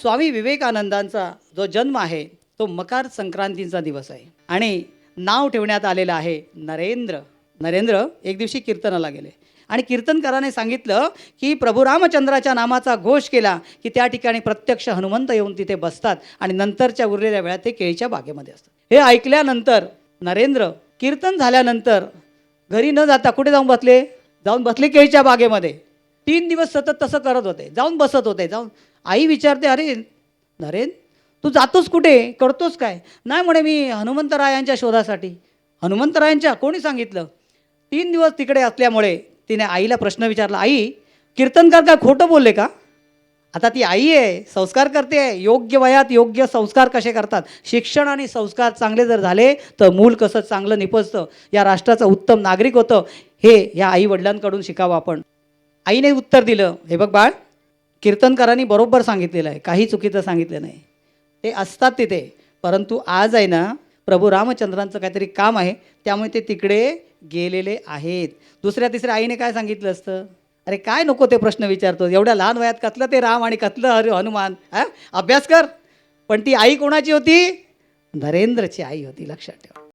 स्वामी विवेकानंदांचा जो जन्म आहे तो मकर संक्रांतीचा दिवस आहे आणि नाव ठेवण्यात आलेलं आहे नरेंद्र. नरेंद्र एक दिवशी कीर्तनाला गेले आणि कीर्तनकाराने सांगितलं की प्रभू रामचंद्राच्या नामाचा घोष केला की त्या ठिकाणी प्रत्यक्ष हनुमंत येऊन तिथे बसतात आणि नंतरच्या उरलेल्या वेळात ते केळीच्या बागेमध्ये असतात. हे ऐकल्यानंतर नरेंद्र कीर्तन झाल्यानंतर घरी न जाता कुठे जाऊन बसले केळीच्या बागेमध्ये. 3 दिवस सतत तसं करत होते, जाऊन बसत होते. आई विचारते, अरे नरेंद्र तू जातोस कुठे, करतोस काय? नाही म्हणे, मी हनुमंतरायांच्या शोधासाठी. हनुमंतरायांच्या? कोणी सांगितलं? 3 दिवस तिकडे असल्यामुळे तिने आईला प्रश्न विचारला, आई कीर्तनकार काय खोटं बोलले का? आता ती आई आहे, संस्कार करते आहे. योग्य वयात योग्य संस्कार कसे करतात, शिक्षण आणि संस्कार चांगले जर झाले तर मूल कसं चांगलं निपजतं, या राष्ट्राचं उत्तम नागरिक होतं, हे या आई वडिलांकडून शिकावं आपण. आईने उत्तर दिलं, हे बघ बाळ, कीर्तनकारांनी बरोबर सांगितलेलं आहे, काही चुकीचं सांगितलं नाही. ते असतात तिथे, परंतु आज आहे ना प्रभू रामचंद्रांचं काहीतरी काम आहे त्यामुळे ते तिकडे गेलेले आहेत. दुसऱ्या तिसऱ्या आईने काय सांगितलं असतं, अरे काय नको ते प्रश्न विचारतो, एवढ्या लहान वयात कथलं ते राम आणि कथलं हनुमान, अभ्यास कर. पण ती आई कोणाची होती? नरेंद्रची आई होती, लक्षात ठेवा.